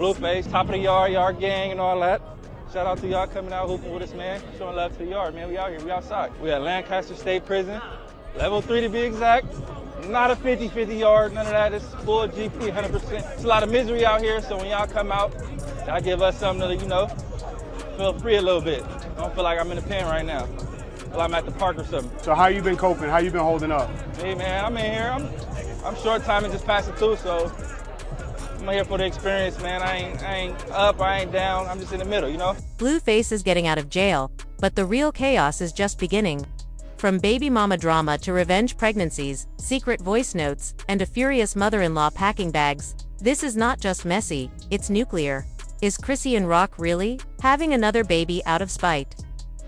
Blueface, top of the yard gang and all that. Shout out to y'all coming out hooping with us, man. Showing love to the yard, man. We out here, we outside. We at Lancaster State Prison, level 3 to be exact. Not a 50-50 yard, none of that. It's full GP, 100%. It's a lot of misery out here, so when y'all come out, y'all give us something to, feel free a little bit. I don't feel like I'm in the pen right now. Well, I'm at the park or something. So how you been coping? How you been holding up? Hey, man, I'm in here. I'm short time and just passing through, so I'm here for the experience, man. I ain't up, I ain't down. I'm just in the middle, Blueface is getting out of jail, but the real chaos is just beginning. From baby mama drama to revenge pregnancies, secret voice notes, and a furious mother-in-law packing bags, this is not just messy, it's nuclear. Is Chrisean Rock really having another baby out of spite?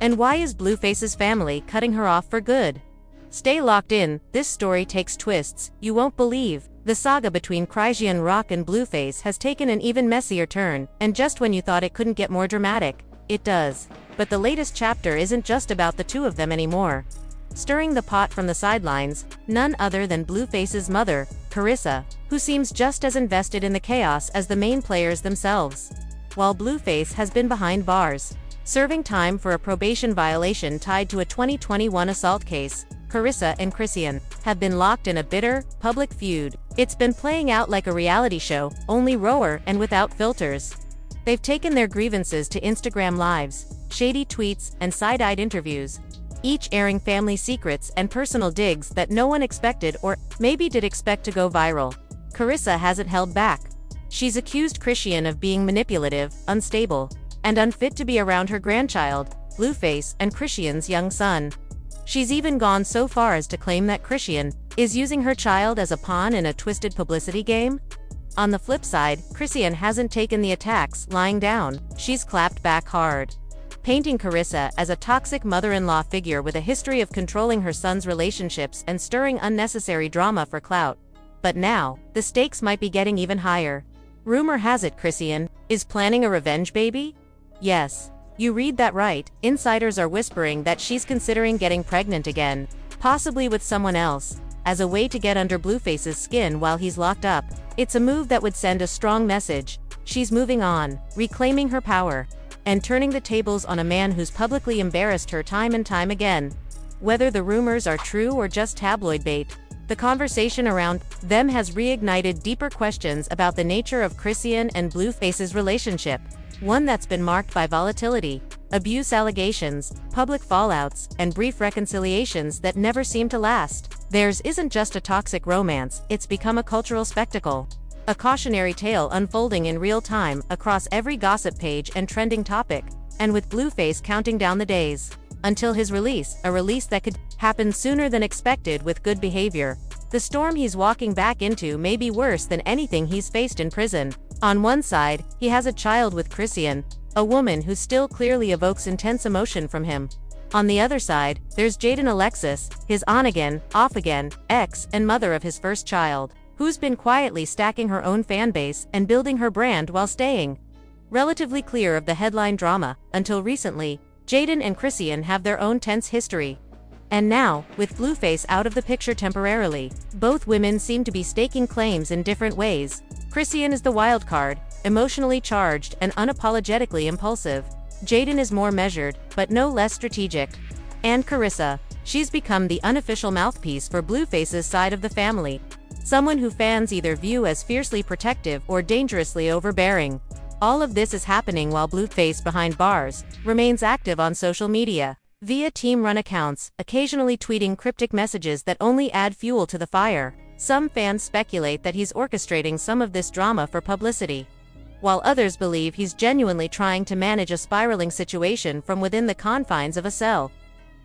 And why is Blueface's family cutting her off for good? Stay locked in, this story takes twists you won't believe. The saga between Chrisean Rock and Blueface has taken an even messier turn, and just when you thought it couldn't get more dramatic, it does. But the latest chapter isn't just about the two of them anymore. Stirring the pot from the sidelines, none other than Blueface's mother, Chrisean, who seems just as invested in the chaos as the main players themselves. While Blueface has been behind bars, serving time for a probation violation tied to a 2021 assault case, Chrisean and Chrisean have been locked in a bitter, public feud. It's been playing out like a reality show, only rawer and without filters. They've taken their grievances to Instagram lives, shady tweets, and side-eyed interviews, each airing family secrets and personal digs that no one expected or maybe did expect to go viral. Chrisean hasn't held back. She's accused Chrisean of being manipulative, unstable, and unfit to be around her grandchild, Blueface, and Chrisean's young son. She's even gone so far as to claim that Chrisean is using her child as a pawn in a twisted publicity game. On the flip side, Chrisean hasn't taken the attacks lying down, she's clapped back hard, painting Chrisean as a toxic mother-in-law figure with a history of controlling her son's relationships and stirring unnecessary drama for clout. But now, the stakes might be getting even higher. Rumor has it Chrisean is planning a revenge baby? Yes. You read that right, insiders are whispering that she's considering getting pregnant again, possibly with someone else, as a way to get under Blueface's skin while he's locked up. It's a move that would send a strong message. She's moving on, reclaiming her power, and turning the tables on a man who's publicly embarrassed her time and time again. Whether the rumors are true or just tabloid bait, the conversation around them has reignited deeper questions about the nature of Chrisean and Blueface's relationship. One that's been marked by volatility, abuse allegations, public fallouts, and brief reconciliations that never seem to last. Theirs isn't just a toxic romance, it's become a cultural spectacle. A cautionary tale unfolding in real time across every gossip page and trending topic, and with Blueface counting down the days until his release, a release that could happen sooner than expected with good behavior. The storm he's walking back into may be worse than anything he's faced in prison. On one side, he has a child with Chrisean, a woman who still clearly evokes intense emotion from him. On the other side, there's Jaden Alexis, his on-again, off-again, ex and mother of his first child, who's been quietly stacking her own fanbase and building her brand while staying relatively clear of the headline drama. Until recently, Jaden and Chrisean have their own tense history. And now, with Blueface out of the picture temporarily, both women seem to be staking claims in different ways. Chrisean is the wild card, emotionally charged and unapologetically impulsive. Jaden is more measured, but no less strategic. And Chrisean, she's become the unofficial mouthpiece for Blueface's side of the family. Someone who fans either view as fiercely protective or dangerously overbearing. All of this is happening while Blueface behind bars remains active on social media, via team-run accounts, occasionally tweeting cryptic messages that only add fuel to the fire. Some fans speculate that he's orchestrating some of this drama for publicity, while others believe he's genuinely trying to manage a spiraling situation from within the confines of a cell.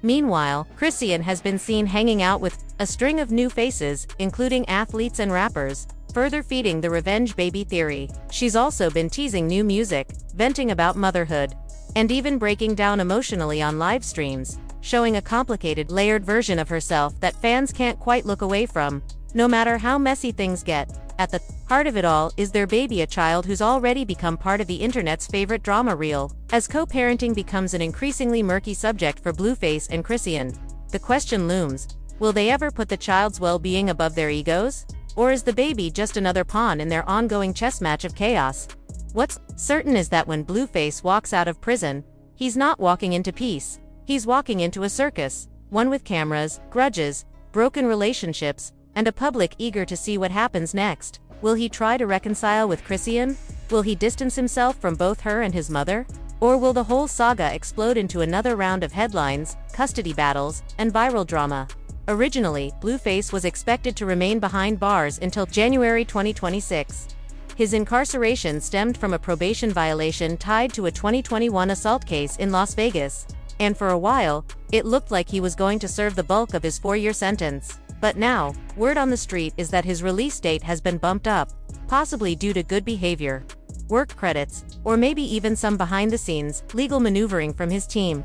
Meanwhile, Chrisean has been seen hanging out with a string of new faces, including athletes and rappers, further feeding the revenge baby theory. She's also been teasing new music, venting about motherhood, and even breaking down emotionally on live streams, showing a complicated, layered version of herself that fans can't quite look away from. No matter how messy things get, at the heart of it all is their baby, a child who's already become part of the internet's favorite drama reel. As co-parenting becomes an increasingly murky subject for Blueface and Chrisean, the question looms, will they ever put the child's well-being above their egos? Or is the baby just another pawn in their ongoing chess match of chaos? What's certain is that when Blueface walks out of prison, he's not walking into peace. He's walking into a circus, one with cameras, grudges, broken relationships, and a public eager to see what happens next. Will he try to reconcile with Chrisean? Will he distance himself from both her and his mother? Or will the whole saga explode into another round of headlines, custody battles, and viral drama? Originally, Blueface was expected to remain behind bars until January 2026. His incarceration stemmed from a probation violation tied to a 2021 assault case in Las Vegas. And for a while, it looked like he was going to serve the bulk of his 4-year sentence. But now, word on the street is that his release date has been bumped up, possibly due to good behavior, work credits, or maybe even some behind-the-scenes, legal maneuvering from his team.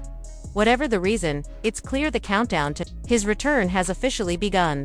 Whatever the reason, it's clear the countdown to his return has officially begun.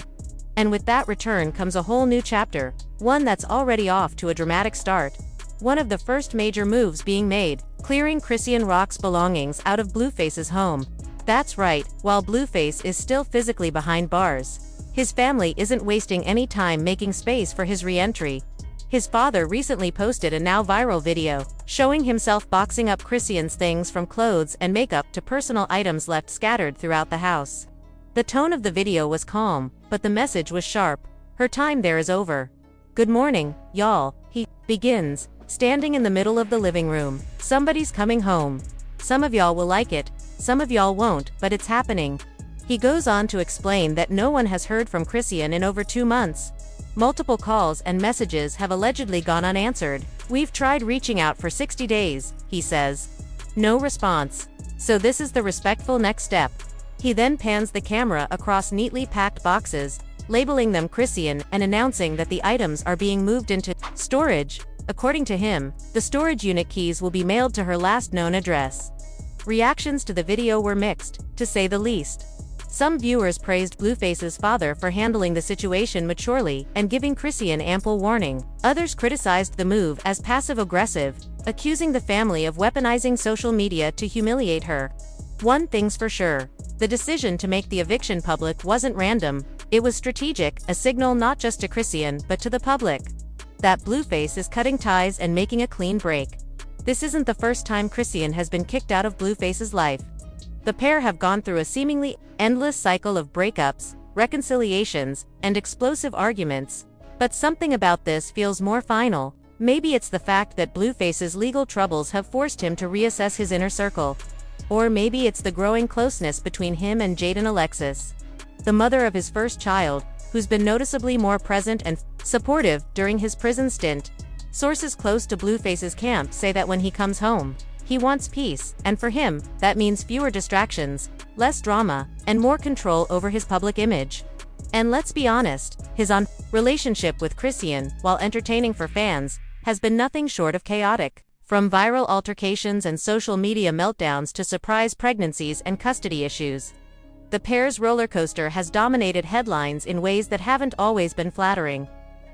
And with that return comes a whole new chapter, one that's already off to a dramatic start. One of the first major moves being made, clearing Chrisean Rock's belongings out of Blueface's home. That's right, while Blueface is still physically behind bars, his family isn't wasting any time making space for his re-entry. His father recently posted a now viral video, showing himself boxing up Chrisean's things from clothes and makeup to personal items left scattered throughout the house. The tone of the video was calm, but the message was sharp. Her time there is over. Good morning, y'all, he begins, standing in the middle of the living room. Somebody's coming home. Some of y'all will like it, some of y'all won't, but it's happening. He goes on to explain that no one has heard from Chrisean in over 2 months. Multiple calls and messages have allegedly gone unanswered. We've tried reaching out for 60 days, he says. No response. So this is the respectful next step. He then pans the camera across neatly packed boxes, labeling them Chrisean and announcing that the items are being moved into storage. According to him, the storage unit keys will be mailed to her last known address. Reactions to the video were mixed, to say the least. Some viewers praised Blueface's father for handling the situation maturely and giving Chrisean ample warning. Others criticized the move as passive-aggressive, accusing the family of weaponizing social media to humiliate her. One thing's for sure, the decision to make the eviction public wasn't random, it was strategic, a signal not just to Chrisean but to the public that Blueface is cutting ties and making a clean break. This isn't the first time Chrisean has been kicked out of Blueface's life. The pair have gone through a seemingly endless cycle of breakups, reconciliations, and explosive arguments. But something about this feels more final. Maybe it's the fact that Blueface's legal troubles have forced him to reassess his inner circle. Or maybe it's the growing closeness between him and Jaden Alexis, the mother of his first child, who's been noticeably more present and supportive during his prison stint. Sources close to Blueface's camp say that when he comes home, he wants peace, and for him, that means fewer distractions, less drama, and more control over his public image. And let's be honest, his relationship with Chrisean, while entertaining for fans, has been nothing short of chaotic. From viral altercations and social media meltdowns to surprise pregnancies and custody issues, the pair's roller coaster has dominated headlines in ways that haven't always been flattering.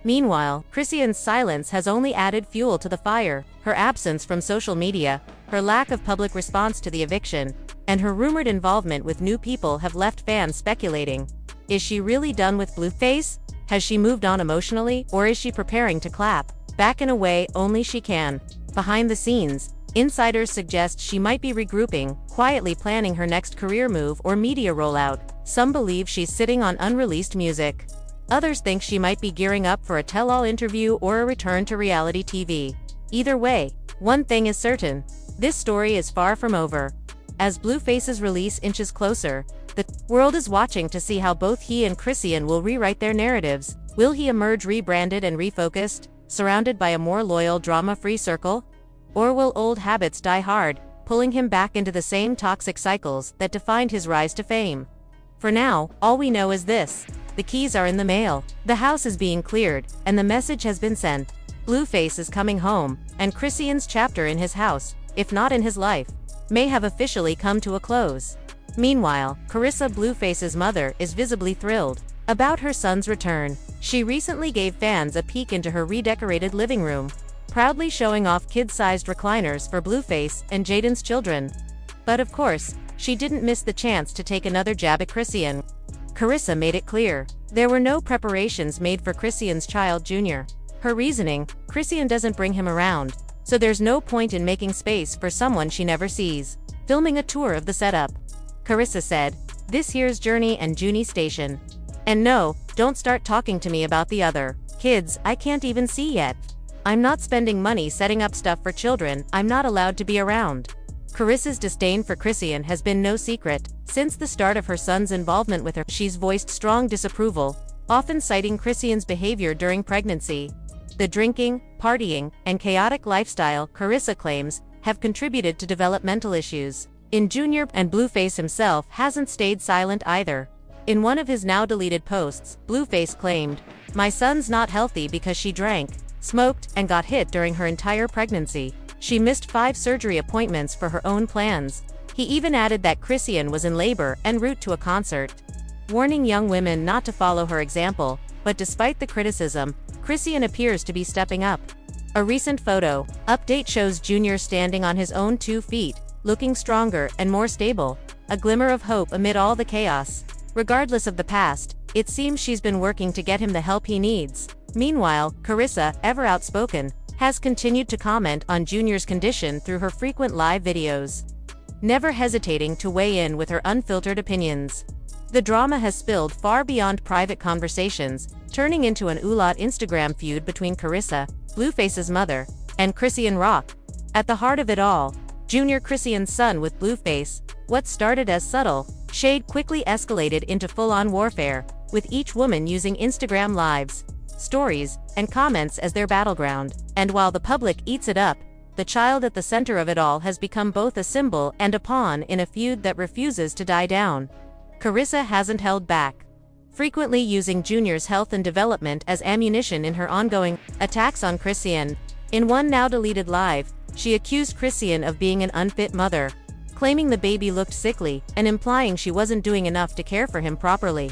Meanwhile, Chrisean's silence has only added fuel to the fire. Her absence from social media, her lack of public response to the eviction, and her rumored involvement with new people have left fans speculating. Is she really done with Blueface? Has she moved on emotionally, or is she preparing to clap back in a way only she can? Behind the scenes, insiders suggest she might be regrouping, quietly planning her next career move or media rollout. Some believe she's sitting on unreleased music. Others think she might be gearing up for a tell-all interview or a return to reality TV. Either way, one thing is certain, this story is far from over. As Blueface's release inches closer, the world is watching to see how both he and Chrisean will rewrite their narratives. Will he emerge rebranded and refocused, surrounded by a more loyal, drama-free circle? Or will old habits die hard, pulling him back into the same toxic cycles that defined his rise to fame? For now, all we know is this. The keys are in the mail, the house is being cleared, and the message has been sent. Blueface is coming home, and Chrisean's chapter in his house, if not in his life, may have officially come to a close. Meanwhile, Carissa, Blueface's mother, is visibly thrilled about her son's return. She recently gave fans a peek into her redecorated living room, proudly showing off kid-sized recliners for Blueface and Jaden's children. But of course, she didn't miss the chance to take another jab at Chrisean. Carissa made it clear there were no preparations made for Chrisean's child Jr. Her reasoning, Chrisean doesn't bring him around. so there's no point in making space for someone she never sees. Filming a tour of the setup. Carissa said, "This here's Journey and Junie Station. And no, don't start talking to me about the other kids I can't even see yet. I'm not spending money setting up stuff for children I'm not allowed to be around." Carissa's disdain for Chrisean has been no secret. Since the start of her son's involvement with her, she's voiced strong disapproval, often citing Chrisean's behavior during pregnancy. The drinking, partying, and chaotic lifestyle, Carissa claims, have contributed to developmental issues. In Junior, and Blueface himself hasn't stayed silent either. In one of his now-deleted posts, Blueface claimed, "My son's not healthy because she drank, smoked, and got hit during her entire pregnancy. She missed 5 surgery appointments for her own plans." He even added that Chrisean was in labor en route to a concert, warning young women not to follow her example. But despite the criticism, Chrisean appears to be stepping up. A recent photo update shows Junior standing on his own 2 feet, looking stronger and more stable, a glimmer of hope amid all the chaos. Regardless of the past, it seems she's been working to get him the help he needs. Meanwhile, Carissa, ever outspoken, has continued to comment on Junior's condition through her frequent live videos, never hesitating to weigh in with her unfiltered opinions. The drama has spilled far beyond private conversations, turning into an ooh-la Instagram feud between Carissa, Blueface's mother, and Chrisean Rock. At the heart of it all, Junior, Chrisean's son with Blueface. What started as subtle shade quickly escalated into full-on warfare, with each woman using Instagram lives, stories, and comments as their battleground. And while the public eats it up, the child at the center of it all has become both a symbol and a pawn in a feud that refuses to die down. Carissa hasn't held back, frequently using Junior's health and development as ammunition in her ongoing attacks on Chrisean. In one now-deleted live, she accused Chrisean of being an unfit mother, claiming the baby looked sickly, and implying she wasn't doing enough to care for him properly.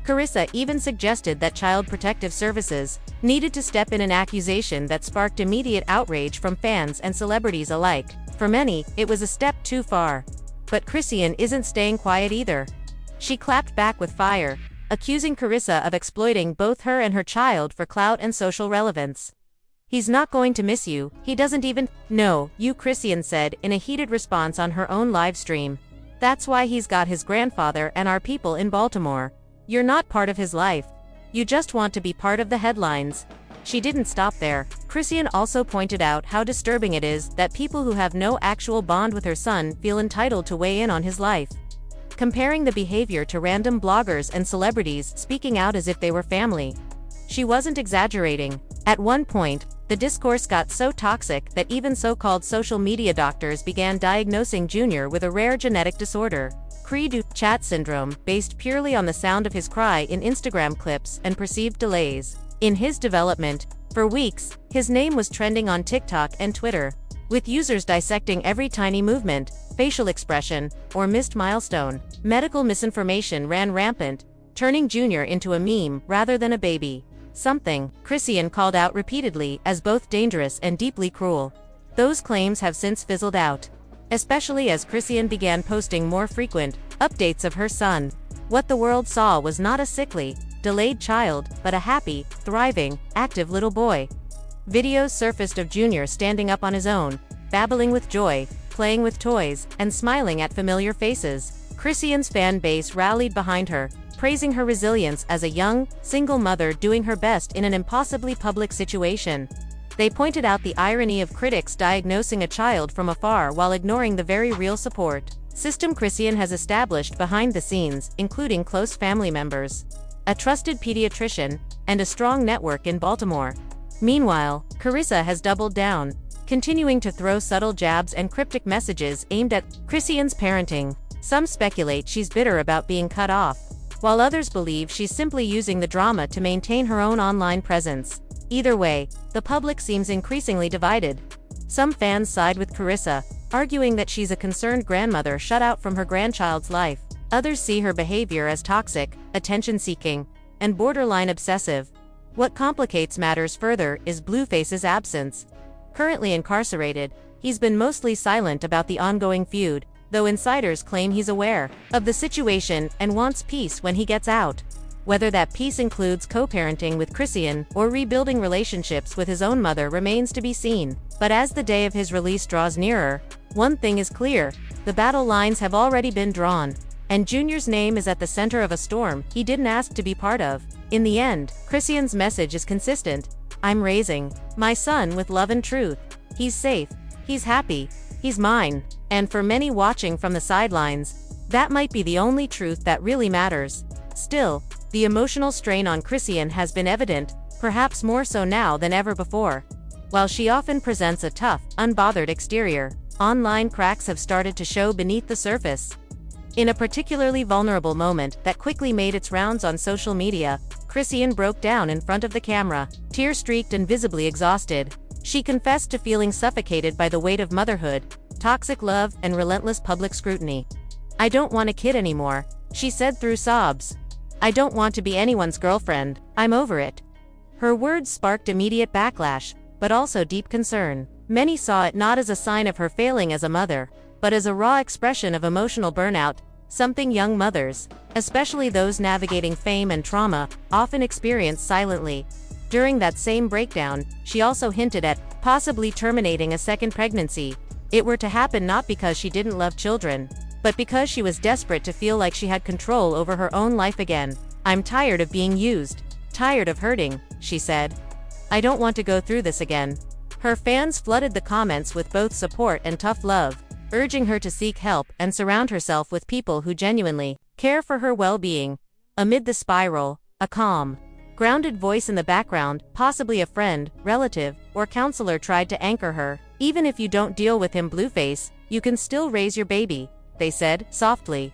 Carissa even suggested that Child Protective Services needed to step in, an accusation that sparked immediate outrage from fans and celebrities alike. For many, it was a step too far. But Chrisean isn't staying quiet either. She clapped back with fire, accusing Carissa of exploiting both her and her child for clout and social relevance. "He's not going to miss you, he doesn't even know you," Chrisean said in a heated response on her own live stream. "That's why he's got his grandfather and our people in Baltimore. You're not part of his life. You just want to be part of the headlines." She didn't stop there. Chrisean also pointed out how disturbing it is that people who have no actual bond with her son feel entitled to weigh in on his life, comparing the behavior to random bloggers and celebrities speaking out as if they were family. She wasn't exaggerating. At one point, the discourse got so toxic that even so-called social media doctors began diagnosing Junior with a rare genetic disorder, chat syndrome, based purely on the sound of his cry in Instagram clips and perceived delays in his development. For weeks, his name was trending on TikTok and Twitter, with users dissecting every tiny movement, facial expression, or missed milestone. Medical misinformation ran rampant, turning Junior into a meme rather than a baby, something Chrisean called out repeatedly as both dangerous and deeply cruel. Those claims have since fizzled out, especially as Chrisean began posting more frequent updates of her son. What the world saw was not a sickly, delayed child, but a happy, thriving, active little boy. Videos surfaced of Junior standing up on his own, babbling with joy, playing with toys, and smiling at familiar faces. Chrisean's fan base rallied behind her, praising her resilience as a young, single mother doing her best in an impossibly public situation. They pointed out the irony of critics diagnosing a child from afar while ignoring the very real support system Chrisean has established behind the scenes, including close family members, a trusted pediatrician, and a strong network in Baltimore. Meanwhile, Carissa has doubled down, continuing to throw subtle jabs and cryptic messages aimed at Chrisean's parenting. Some speculate she's bitter about being cut off, while others believe she's simply using the drama to maintain her own online presence. Either way, the public seems increasingly divided. Some fans side with Carissa, arguing that she's a concerned grandmother shut out from her grandchild's life. Others see her behavior as toxic, attention-seeking, and borderline obsessive. What complicates matters further is Blueface's absence. Currently incarcerated, he's been mostly silent about the ongoing feud, though insiders claim he's aware of the situation and wants peace when he gets out. Whether that peace includes co-parenting with Chrisean or rebuilding relationships with his own mother remains to be seen. But as the day of his release draws nearer, one thing is clear: the battle lines have already been drawn, and Junior's name is at the center of a storm he didn't ask to be part of. In the end, Chrisean's message is consistent: I'm raising my son with love and truth. He's safe, he's happy, he's mine. And for many watching from the sidelines, that might be the only truth that really matters. Still, the emotional strain on Chrisean has been evident, perhaps more so now than ever before. While she often presents a tough, unbothered exterior, online cracks have started to show beneath the surface. In a particularly vulnerable moment that quickly made its rounds on social media, Chrisean broke down in front of the camera, tear-streaked and visibly exhausted. She confessed to feeling suffocated by the weight of motherhood, toxic love, and relentless public scrutiny. I don't want a kid anymore, she said through sobs. I don't want to be anyone's girlfriend, I'm over it. Her words sparked immediate backlash, but also deep concern. Many saw it not as a sign of her failing as a mother, but as a raw expression of emotional burnout, something young mothers, especially those navigating fame and trauma, often experience silently. During that same breakdown, she also hinted at possibly terminating a second pregnancy. It were to happen not because she didn't love children, but because she was desperate to feel like she had control over her own life again. I'm tired of being used, tired of hurting, she said. I don't want to go through this again. Her fans flooded the comments with both support and tough love, urging her to seek help and surround herself with people who genuinely care for her well-being. Amid the spiral, a calm, grounded voice in the background, possibly a friend, relative, or counselor, tried to anchor her. Even if you don't deal with him, Blueface, you can still raise your baby, they said, softly.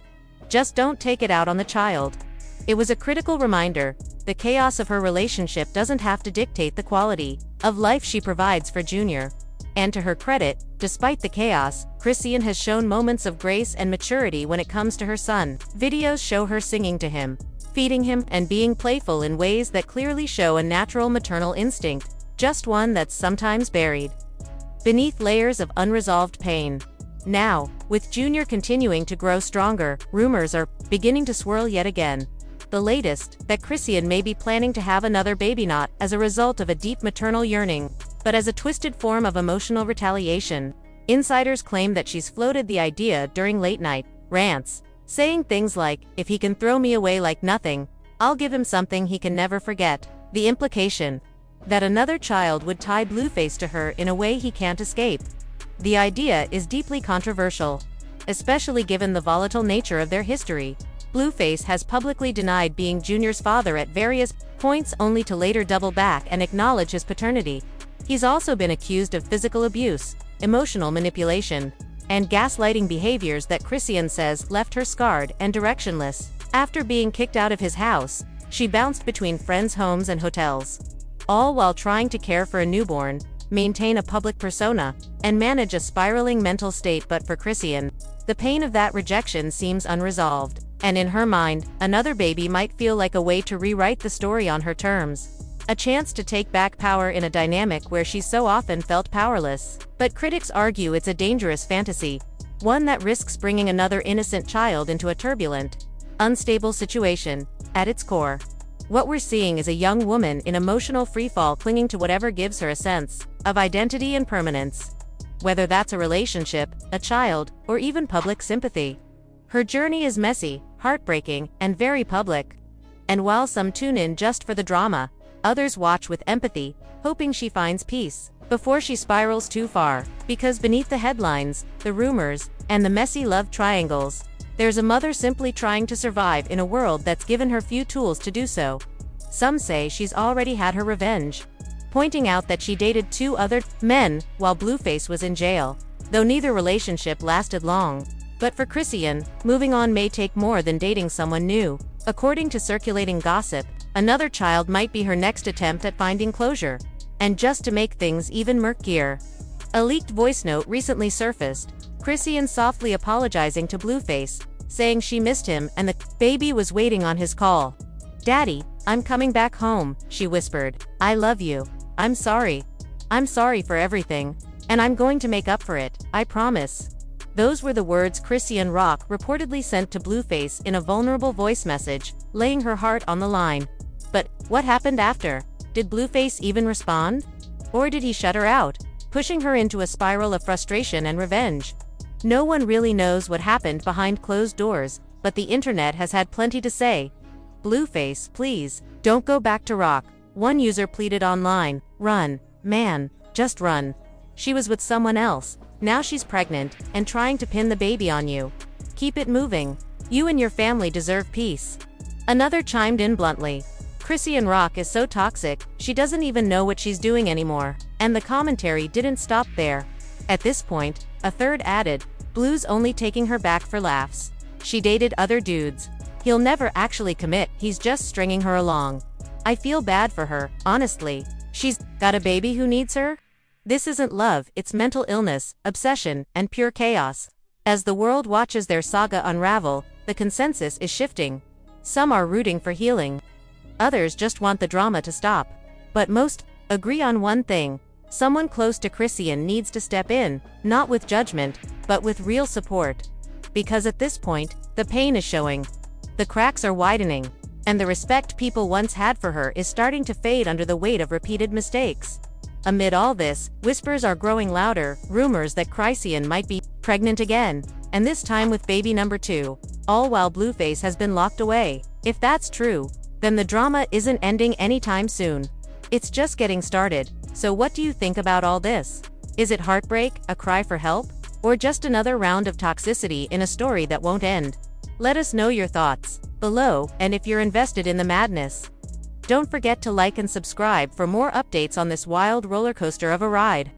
Just don't take it out on the child. It was a critical reminder: the chaos of her relationship doesn't have to dictate the quality of life she provides for Junior. And to her credit, despite the chaos, Chrisean has shown moments of grace and maturity when it comes to her son. Videos show her singing to him, feeding him, and being playful in ways that clearly show a natural maternal instinct, just one that's sometimes buried beneath layers of unresolved pain. Now, with Junior continuing to grow stronger, rumors are beginning to swirl yet again. The latest, that Chrisean may be planning to have another baby, not as a result of a deep maternal yearning, but as a twisted form of emotional retaliation. Insiders claim that she's floated the idea during late-night rants, saying things like, if he can throw me away like nothing, I'll give him something he can never forget. The implication that another child would tie Blueface to her in a way he can't escape. The idea is deeply controversial, especially given the volatile nature of their history. Blueface has publicly denied being Junior's father at various points, only to later double back and acknowledge his paternity. He's also been accused of physical abuse, emotional manipulation, and gaslighting behaviors that Chrisean says left her scarred and directionless. After being kicked out of his house, she bounced between friends' homes and hotels, all while trying to care for a newborn, maintain a public persona, and manage a spiraling mental state. But for Chrisean, the pain of that rejection seems unresolved, and in her mind, another baby might feel like a way to rewrite the story on her terms. A chance to take back power in a dynamic where she so often felt powerless. But critics argue it's a dangerous fantasy, one that risks bringing another innocent child into a turbulent, unstable situation. At its core, what we're seeing is a young woman in emotional freefall, clinging to whatever gives her a sense of identity and permanence. Whether that's a relationship, a child, or even public sympathy. Her journey is messy, heartbreaking, and very public. And while some tune in just for the drama, others watch with empathy, hoping she finds peace before she spirals too far. Because beneath the headlines, the rumors, and the messy love triangles, there's a mother simply trying to survive in a world that's given her few tools to do so. Some say she's already had her revenge, pointing out that she dated 2 other men while Blueface was in jail, though neither relationship lasted long. But for Chrisean, moving on may take more than dating someone new. According to circulating gossip, another child might be her next attempt at finding closure. And just to make things even murkier, a leaked voice note recently surfaced, Chrisean softly apologizing to Blueface, saying she missed him and the baby was waiting on his call. "Daddy, I'm coming back home," she whispered. "I love you. I'm sorry. I'm sorry for everything. And I'm going to make up for it, I promise." Those were the words Chrisean Rock reportedly sent to Blueface in a vulnerable voice message, laying her heart on the line. But what happened after? Did Blueface even respond? Or did he shut her out, pushing her into a spiral of frustration and revenge? No one really knows what happened behind closed doors, but the internet has had plenty to say. Blueface, please, don't go back to Rock, one user pleaded online. Run, man, just run. She was with someone else, now she's pregnant, and trying to pin the baby on you. Keep it moving. You and your family deserve peace. Another chimed in bluntly. Chrisean Rock is so toxic, she doesn't even know what she's doing anymore. And the commentary didn't stop there. At this point, a third added, Blue's only taking her back for laughs. She dated other dudes. He'll never actually commit, he's just stringing her along. I feel bad for her, honestly. She's got a baby who needs her? This isn't love, it's mental illness, obsession, and pure chaos. As the world watches their saga unravel, the consensus is shifting. Some are rooting for healing. Others just want the drama to stop. But most agree on one thing. Someone close to Chrisean needs to step in, not with judgment, but with real support. Because at this point, the pain is showing. The cracks are widening. And the respect people once had for her is starting to fade under the weight of repeated mistakes. Amid all this, whispers are growing louder, rumors that Chrisean might be pregnant again, and this time with baby number 2, all while Blueface has been locked away. If that's true, then the drama isn't ending anytime soon. It's just getting started. So what do you think about all this? Is it heartbreak, a cry for help, or just another round of toxicity in a story that won't end? Let us know your thoughts below, and if you're invested in the madness. Don't forget to like and subscribe for more updates on this wild roller coaster of a ride.